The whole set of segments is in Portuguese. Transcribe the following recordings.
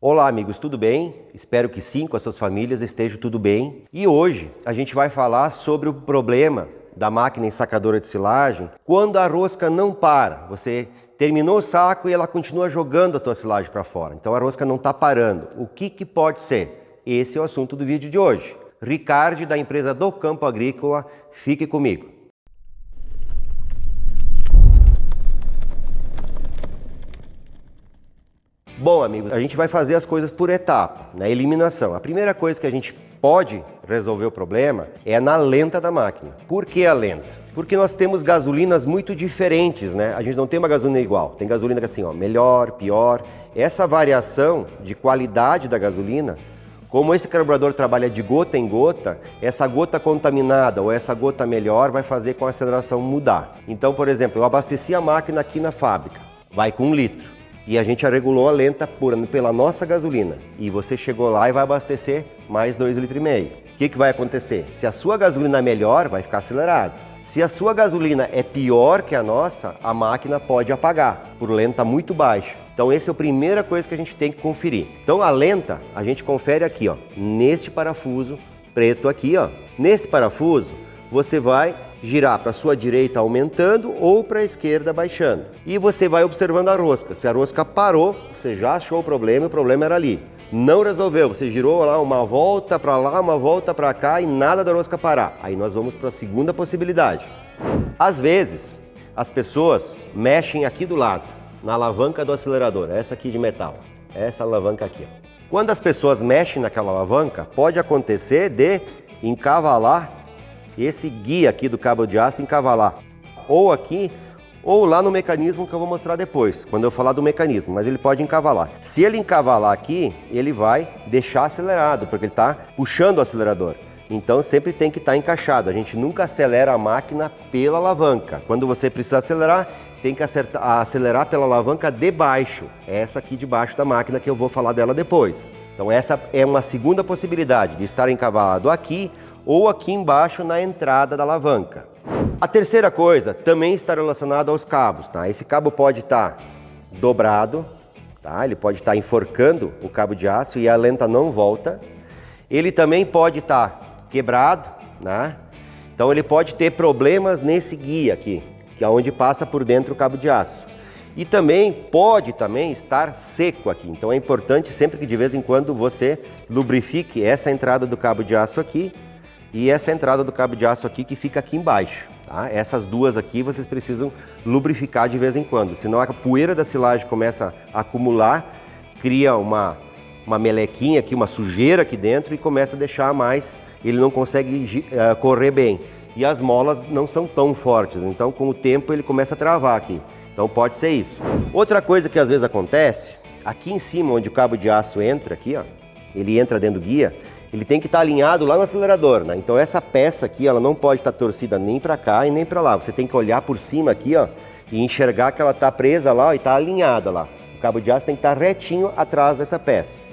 Olá amigos, tudo bem? Espero que sim, com as suas famílias esteja tudo bem. E hoje a gente vai falar sobre o problema da máquina ensacadora de silagem quando a rosca não para. Você terminou o saco e ela continua jogando a tua silagem para fora. Então a rosca não está parando. O que pode ser? Esse é o assunto do vídeo de hoje. Ricardo, da empresa do Campo Agrícola, fique comigo. Bom, amigos, a gente vai fazer as coisas por etapa, na eliminação. A primeira coisa que a gente pode resolver o problema é na lenta da máquina. Por que a lenta? Porque nós temos gasolinas muito diferentes, né? A gente não tem uma gasolina igual. Tem gasolina que é assim, ó, melhor, pior. Essa variação de qualidade da gasolina, como esse carburador trabalha de gota em gota, essa gota contaminada ou essa gota melhor vai fazer com a aceleração mudar. Então, por exemplo, eu abasteci a máquina aqui na fábrica, vai com 1 litro. E a gente regulou a lenta pela nossa gasolina. E você chegou lá e vai abastecer mais 2,5 litros. O que vai acontecer? Se a sua gasolina é melhor, vai ficar acelerado. Se a sua gasolina é pior que a nossa, a máquina pode apagar, por lenta muito baixa. Então essa é a primeira coisa que a gente tem que conferir. Então a lenta, a gente confere aqui, ó, neste parafuso preto aqui, ó. Nesse parafuso, você vai girar para a sua direita aumentando ou para a esquerda baixando. E você vai observando a rosca. Se a rosca parou, você já achou o problema era ali. Não resolveu, você girou lá uma volta para lá, uma volta para cá e nada da rosca parar. Aí nós vamos para a segunda possibilidade. Às vezes, as pessoas mexem aqui do lado, na alavanca do acelerador, essa aqui de metal, essa alavanca aqui. Ó. Quando as pessoas mexem naquela alavanca, pode acontecer de encavalar esse guia aqui do cabo de aço, encavalar ou aqui ou lá no mecanismo que eu vou mostrar depois, quando eu falar do mecanismo, mas ele pode encavalar. Se ele encavalar aqui, ele vai deixar acelerado, porque ele está puxando o acelerador. Então sempre tem que estar encaixado, a gente nunca acelera a máquina pela alavanca. Quando você precisa acelerar, tem que acelerar pela alavanca de baixo, essa aqui de baixo da máquina que eu vou falar dela depois. Então essa é uma segunda possibilidade de estar encavalado aqui ou aqui embaixo na entrada da alavanca. A terceira coisa também está relacionada aos cabos, tá? Esse cabo pode estar dobrado, tá? Ele pode estar enforcando o cabo de aço e a lenta não volta. Ele também pode estar quebrado, né? Então ele pode ter problemas nesse guia aqui, que é onde passa por dentro o cabo de aço. E também pode estar seco aqui. Então é importante sempre que de vez em quando você lubrifique essa entrada do cabo de aço aqui e essa entrada do cabo de aço aqui que fica aqui embaixo. Tá? Essas duas aqui vocês precisam lubrificar de vez em quando, senão a poeira da silagem começa a acumular, cria uma melequinha aqui, uma sujeira aqui dentro e começa a deixar mais, ele não consegue correr bem. E as molas não são tão fortes, então com o tempo ele começa a travar aqui. Então pode ser isso. Outra coisa que às vezes acontece, aqui em cima onde o cabo de aço entra aqui, ó, ele entra dentro do guia, ele tem que estar alinhado lá no acelerador, né? Então essa peça aqui, ela não pode estar torcida nem para cá e nem para lá. Você tem que olhar por cima aqui, ó, e enxergar que ela está presa lá, ó, e está alinhada lá. O cabo de aço tem que estar retinho atrás dessa peça.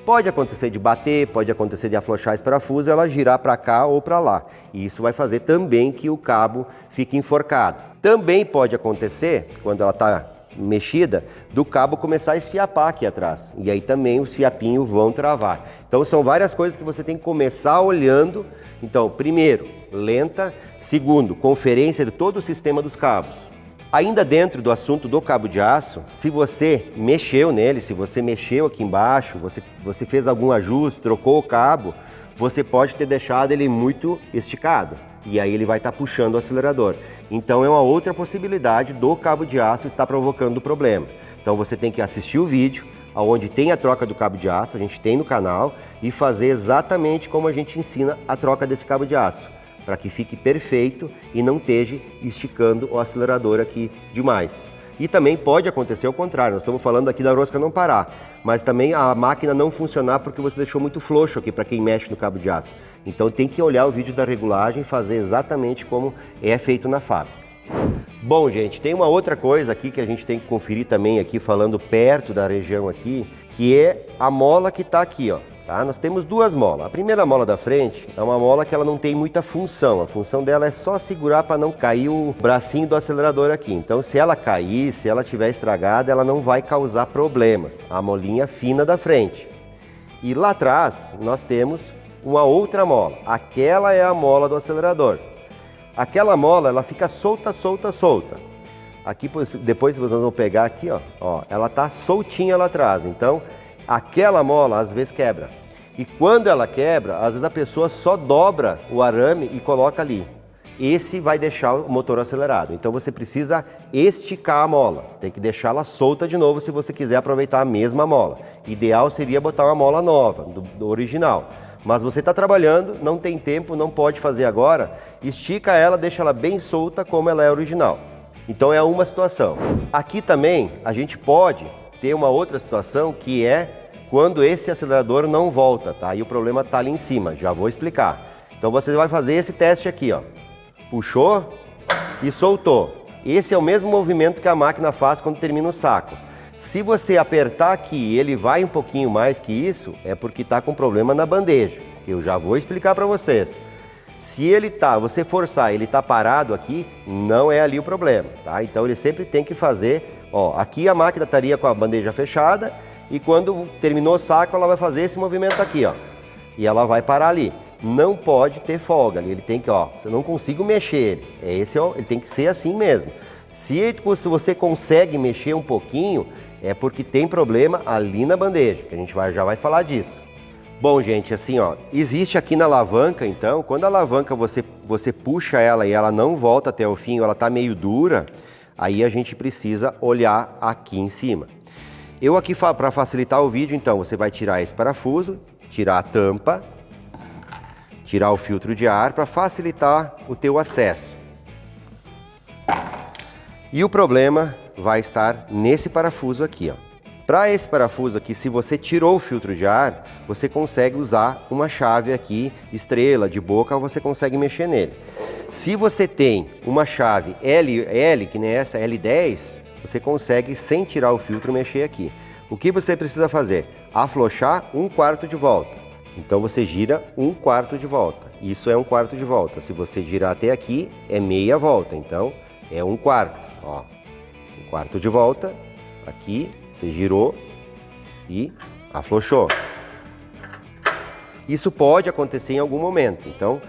Pode acontecer de bater, pode acontecer de afrouxar esse parafuso e ela girar para cá ou para lá. E isso vai fazer também que o cabo fique enforcado. Também pode acontecer, quando ela está mexida, do cabo começar a esfiapar aqui atrás. E aí também os fiapinhos vão travar. Então são várias coisas que você tem que começar olhando. Então, primeiro, lenta. Segundo, conferência de todo o sistema dos cabos. Ainda dentro do assunto do cabo de aço, se você mexeu nele, se você mexeu aqui embaixo, você fez algum ajuste, trocou o cabo, você pode ter deixado ele muito esticado. E aí ele vai estar puxando o acelerador. Então é uma outra possibilidade do cabo de aço estar provocando o problema. Então você tem que assistir o vídeo, onde tem a troca do cabo de aço, a gente tem no canal, e fazer exatamente como a gente ensina a troca desse cabo de aço, para que fique perfeito e não esteja esticando o acelerador aqui demais. E também pode acontecer o contrário, nós estamos falando aqui da rosca não parar, mas também a máquina não funcionar porque você deixou muito frouxo aqui para quem mexe no cabo de aço. Então tem que olhar o vídeo da regulagem e fazer exatamente como é feito na fábrica. Bom, gente, tem uma outra coisa aqui que a gente tem que conferir também aqui, falando perto da região aqui, que é a mola que está aqui, ó. tá? Nós temos duas molas. A primeira mola da frente é uma mola que ela não tem muita função. A função dela é só segurar para não cair o bracinho do acelerador aqui. Então, se ela cair, se ela estiver estragada, ela não vai causar problemas. A molinha fina da frente. E lá atrás, nós temos uma outra mola. Aquela é a mola do acelerador. Aquela mola, ela fica solta, solta, solta. Aqui, depois vocês vão pegar aqui, ó, ela tá soltinha lá atrás. Então, aquela mola às vezes quebra. E quando ela quebra, às vezes a pessoa só dobra o arame e coloca ali. Esse vai deixar o motor acelerado. Então você precisa esticar a mola. Tem que deixá-la solta de novo se você quiser aproveitar a mesma mola. Ideal seria botar uma mola nova, do original. Mas você está trabalhando, não tem tempo, não pode fazer agora. Estica ela, deixa ela bem solta como ela é original. Então é uma situação. Aqui também a gente pode ter uma outra situação que é quando esse acelerador não volta, tá? E o problema está ali em cima, já vou explicar. Então você vai fazer esse teste aqui, ó. Puxou e soltou. Esse é o mesmo movimento que a máquina faz quando termina o saco. Se você apertar aqui e ele vai um pouquinho mais que isso, é porque está com problema na bandeja, que eu já vou explicar para vocês. Se você forçar, ele tá parado aqui, não é ali o problema, tá? Então ele sempre tem que fazer, ó, aqui a máquina estaria com a bandeja fechada e quando terminou o saco, ela vai fazer esse movimento aqui, ó. E ela vai parar ali. Não pode ter folga ali, ele tem que, ó, eu não consigo mexer ele. Ele tem que ser assim mesmo. Se você consegue mexer um pouquinho, é porque tem problema ali na bandeja, que a gente já vai falar disso. Bom, gente, assim, ó, existe aqui na alavanca, então, quando a alavanca você puxa ela e ela não volta até o fim, ela tá meio dura, aí a gente precisa olhar aqui em cima. Eu aqui, para facilitar o vídeo, então, você vai tirar esse parafuso, tirar a tampa, tirar o filtro de ar para facilitar o teu acesso. E o problema vai estar nesse parafuso aqui, ó. Para esse parafuso aqui, se você tirou o filtro de ar, você consegue usar uma chave aqui, estrela, de boca, você consegue mexer nele. Se você tem uma chave L, que nem essa, L10, você consegue, sem tirar o filtro, mexer aqui. O que você precisa fazer? Afrouxar 1/4 de volta. Então você gira 1/4 de volta. Isso é 1/4 de volta. Se você girar até aqui, é meia volta. Então é 1/4. Ó, 1/4 de volta. Aqui você girou e afrouxou. Isso pode acontecer em algum momento. Então,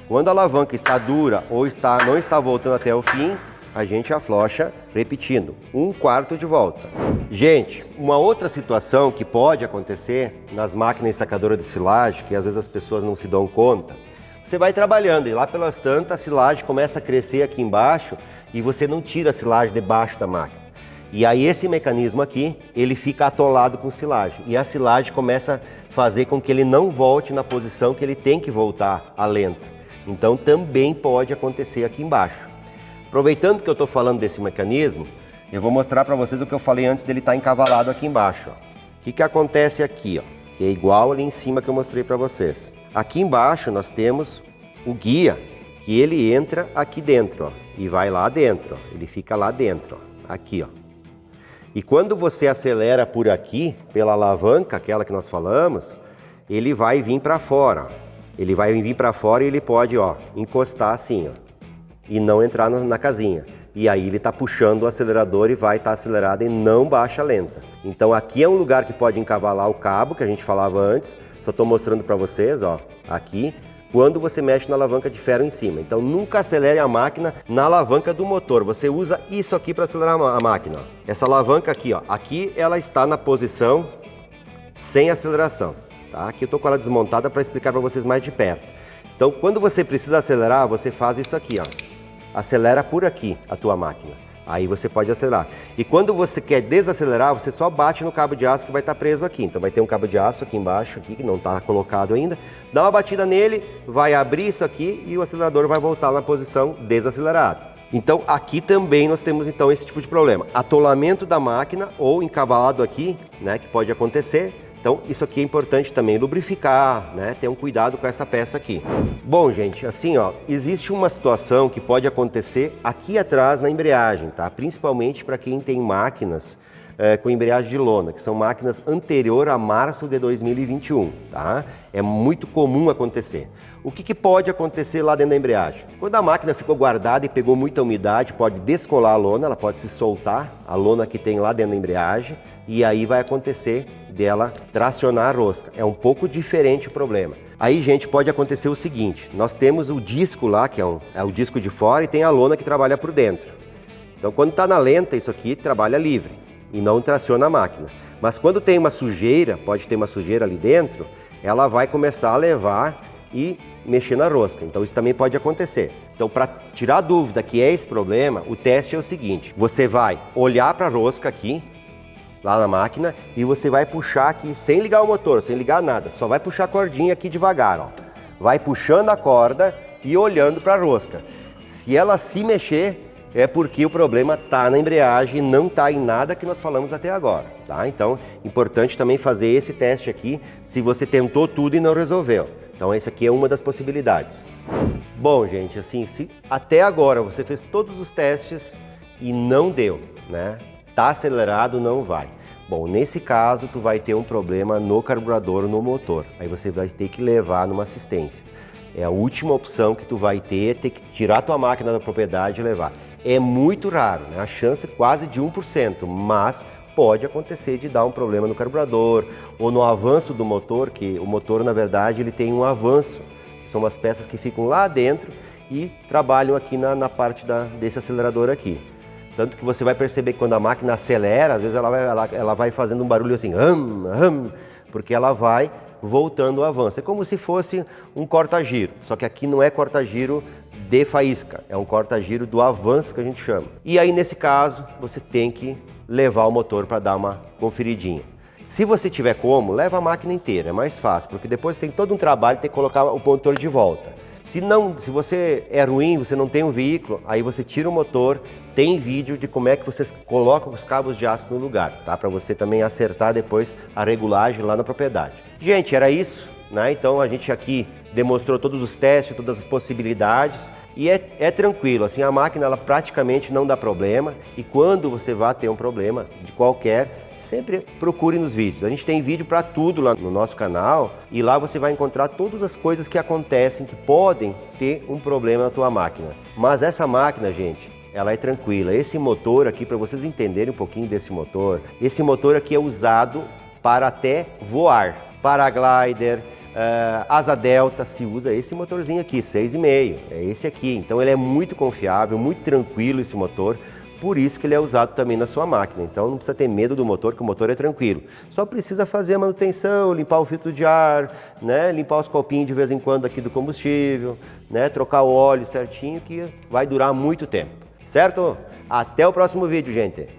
quando a alavanca está dura ou não está voltando até o fim, a gente afrouxa, repetindo, 1/4 de volta. Gente, uma outra situação que pode acontecer nas máquinas sacadoras de silagem, que às vezes as pessoas não se dão conta, você vai trabalhando e lá pelas tantas a silagem começa a crescer aqui embaixo e você não tira a silagem debaixo da máquina. E aí esse mecanismo aqui, ele fica atolado com silagem e a silagem começa a fazer com que ele não volte na posição que ele tem que voltar a lenta. Então também pode acontecer aqui embaixo. Aproveitando que eu estou falando desse mecanismo, eu vou mostrar para vocês o que eu falei antes dele estar encavalado aqui embaixo. Ó. O que acontece aqui, ó, que é igual ali em cima que eu mostrei para vocês. Aqui embaixo nós temos o guia, que ele entra aqui dentro, ó, e vai lá dentro. Ó. Ele fica lá dentro, ó, aqui, ó. E quando você acelera por aqui, pela alavanca, aquela que nós falamos, ele vai vir para fora. Ó. Ele vai vir para fora e ele pode, ó, encostar assim, ó, e não entrar na casinha. E aí ele está puxando o acelerador e vai estar acelerado e não baixa lenta. Então aqui é um lugar que pode encavalar o cabo, que a gente falava antes. Só estou mostrando para vocês, ó, aqui, quando você mexe na alavanca de ferro em cima. Então nunca acelere a máquina na alavanca do motor. Você usa isso aqui para acelerar a máquina. Ó. Essa alavanca aqui, ó, aqui ela está na posição sem aceleração. Tá? Aqui eu estou com ela desmontada para explicar para vocês mais de perto. Então quando você precisa acelerar, você faz isso aqui, ó. Acelera por aqui a tua máquina. Aí você pode acelerar. E quando você quer desacelerar, você só bate no cabo de aço que vai estar preso aqui. Então vai ter um cabo de aço aqui embaixo, aqui, que não está colocado ainda. Dá uma batida nele, vai abrir isso aqui e o acelerador vai voltar na posição desacelerada. Então aqui também nós temos então esse tipo de problema. Atolamento da máquina ou encavalado aqui, né, que pode acontecer. Então isso aqui é importante também, lubrificar, né? Ter um cuidado com essa peça aqui. Bom, gente, assim, ó, existe uma situação que pode acontecer aqui atrás na embreagem, tá? Principalmente para quem tem máquinas com embreagem de lona, que são máquinas anterior a março de 2021, tá? É muito comum acontecer. O que pode acontecer lá dentro da embreagem? Quando a máquina ficou guardada e pegou muita umidade, pode descolar a lona, ela pode se soltar, a lona que tem lá dentro da embreagem, e aí vai acontecer dela tracionar a rosca. É um pouco diferente o problema. Aí, gente, pode acontecer o seguinte, nós temos o disco lá, que é o disco de fora, e tem a lona que trabalha por dentro. Então, quando está na lenta, isso aqui trabalha livre e não traciona a máquina. Mas quando tem uma sujeira, pode ter uma sujeira ali dentro, ela vai começar a levar e mexer na rosca. Então isso também pode acontecer. Então, para tirar a dúvida que é esse problema, o teste é o seguinte: você vai olhar para a rosca aqui, lá na máquina, e você vai puxar aqui, sem ligar o motor, sem ligar nada, só vai puxar a cordinha aqui devagar, ó. Vai puxando a corda e olhando para a rosca. Se ela se mexer, é porque o problema está na embreagem, não está em nada que nós falamos até agora, tá? Então, importante também fazer esse teste aqui, se você tentou tudo e não resolveu. Então, essa aqui é uma das possibilidades. Bom, gente, assim, se até agora você fez todos os testes e não deu, né? Tá acelerado, não vai. Bom, nesse caso, tu vai ter um problema no carburador ou no motor. Aí você vai ter que levar numa assistência. É a última opção que tu vai ter que tirar tua máquina da propriedade e levar. É muito raro, né? A chance é quase de 1%, mas pode acontecer de dar um problema no carburador ou no avanço do motor, que o motor, na verdade, ele tem um avanço. São umas peças que ficam lá dentro e trabalham aqui na parte desse acelerador aqui. Tanto que você vai perceber que quando a máquina acelera, às vezes ela vai fazendo um barulho assim, porque ela vai voltando o avanço. É como se fosse um corta-giro, só que aqui não é corta-giro de faísca, é um corta-giro do avanço que a gente chama. E aí, nesse caso, você tem que levar o motor para dar uma conferidinha. Se você tiver como, leva a máquina inteira, é mais fácil, porque depois tem todo um trabalho, tem que colocar o motor de volta. Se você é ruim, você não tem um veículo, aí você tira o motor, tem vídeo de como é que vocês colocam os cabos de aço no lugar, tá? Para você também acertar depois a regulagem lá na propriedade. Gente, era isso, né? Então a gente aqui demonstrou todos os testes, todas as possibilidades e é tranquilo, assim, a máquina ela praticamente não dá problema e quando você vai ter um problema de qualquer, sempre procure nos vídeos. A gente tem vídeo para tudo lá no nosso canal e lá você vai encontrar todas as coisas que acontecem, que podem ter um problema na tua máquina. Mas essa máquina, gente, ela é tranquila. Esse motor aqui, para vocês entenderem um pouquinho desse motor, esse motor aqui é usado para até voar, paraglider, asa delta, se usa esse motorzinho aqui, 6,5, é esse aqui. Então ele é muito confiável, muito tranquilo esse motor, por isso que ele é usado também na sua máquina. Então não precisa ter medo do motor, que o motor é tranquilo. Só precisa fazer a manutenção, limpar o filtro de ar, né? Limpar os copinhos de vez em quando aqui do combustível, né? Trocar o óleo certinho, que vai durar muito tempo, certo? Até o próximo vídeo, gente!